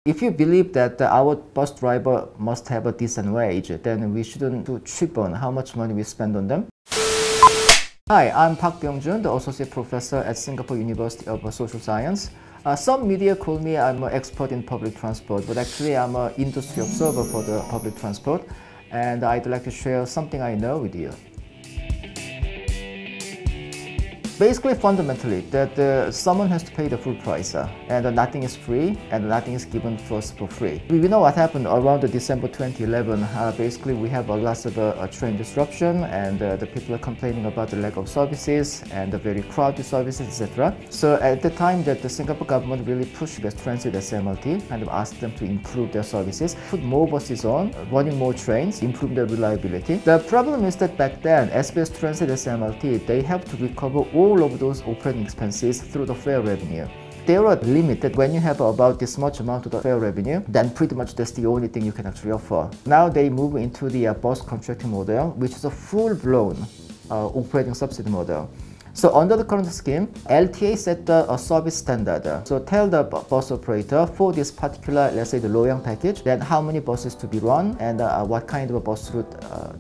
If you believe that our bus driver must have a decent wage, then we shouldn't do cheap on how much money we spend on them. Hi, I'm Park Byung-jun, the Associate Professor at Singapore University of Social Science. Some media call me I'm an expert in public transport, but actually I'm an industry observer for the public transport, and I'd like to share something I know with you. Basically, fundamentally, that someone has to pay the full price, and nothing is free, and nothing is given first for free. We know what happened around December 2011. Basically, we have lots of train disruption, and the people are complaining about the lack of services and the very crowded services, etc. So at the time that the Singapore government really pushed the transit SMLT, kind of asked them to improve their services, put more buses on, running more trains, improve their reliability. The problem is that back then, SBS Transit SMLT, they have to recover all of those operating expenses through the fare revenue. They are limited. When you have about this much amount of the fare revenue, then pretty much that's the only thing you can actually offer. Now they move into the bus contracting model, which is a full-blown operating subsidy model. So under the current scheme, LTA set a service standard. So tell the bus operator for this particular, let's say the Loyang package, then how many buses to be run and what kind of a bus route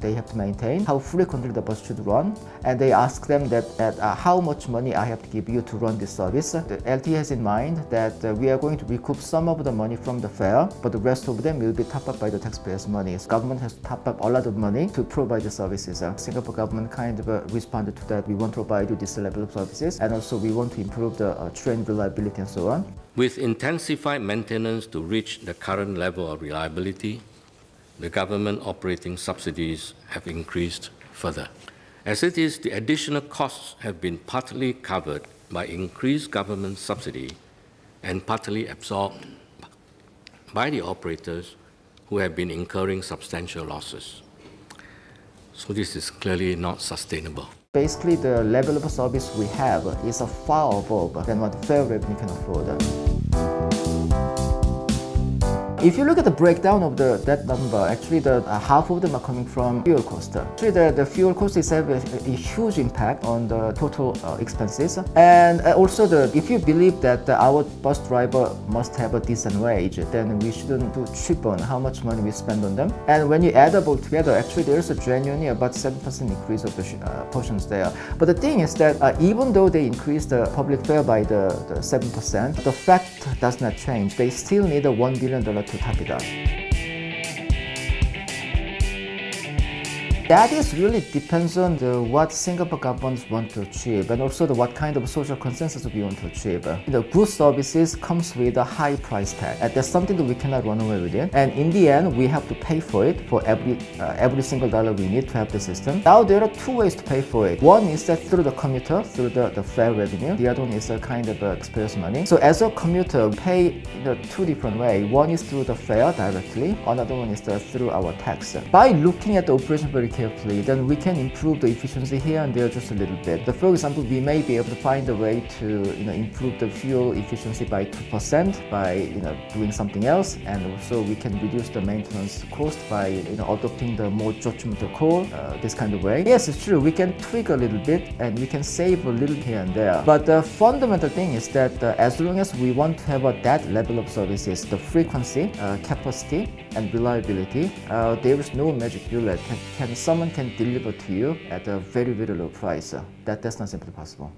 they have to maintain, how frequently the bus should run, and they ask them that how much money I have to give you to run this service. The LTA has in mind that we are going to recoup some of the money from the fare, but the rest of them will be topped up by the taxpayers' money. So government has to top up a lot of money to provide the services. Singapore government kind of responded to that. We want to provide you this level of services, and also we want to improve the train reliability and so on. With intensified maintenance to reach the current level of reliability, the government operating subsidies have increased further. As it is, the additional costs have been partly covered by increased government subsidy and partly absorbed by the operators who have been incurring substantial losses. So this is clearly not sustainable. Basically, the level of service we have is far above than what fare revenue can afford. If you look at the breakdown of that number, actually half of them are coming from fuel cost. Actually, the fuel cost is have a huge impact on the total expenses. And also, if you believe that our bus driver must have a decent wage, then we shouldn't do cheap on how much money we spend on them. And when you add up all together, actually there is a genuinely about 7% increase of the portions there. But the thing is that even though they increase the public fare by the 7%, the fact does not change. They still need a $1 billion to top it up. That is really depends on what Singapore governments want to achieve, and also what kind of social consensus we want to achieve. Good services comes with a high price tag, and that's something that we cannot run away with it. And in the end, we have to pay for it for every single dollar we need to have the system. Now there are two ways to pay for it. One is that through the commuter, through the fare revenue. The other one is a kind of express money. So as a commuter, we pay in two different ways. One is through the fare directly. Another one is through our tax. By looking at the operation very carefully, then we can improve the efficiency here and there just a little bit. So for example, we may be able to find a way to improve the fuel efficiency by 2% by doing something else, and also we can reduce the maintenance cost by adopting the more judgmental call, this kind of way. Yes, it's true, we can tweak a little bit and we can save a little here and there. But the fundamental thing is that as long as we want to have that level of services, the frequency, capacity, and reliability, there is no magic bullet. Someone can deliver to you at a very, very low price. That's not simply possible.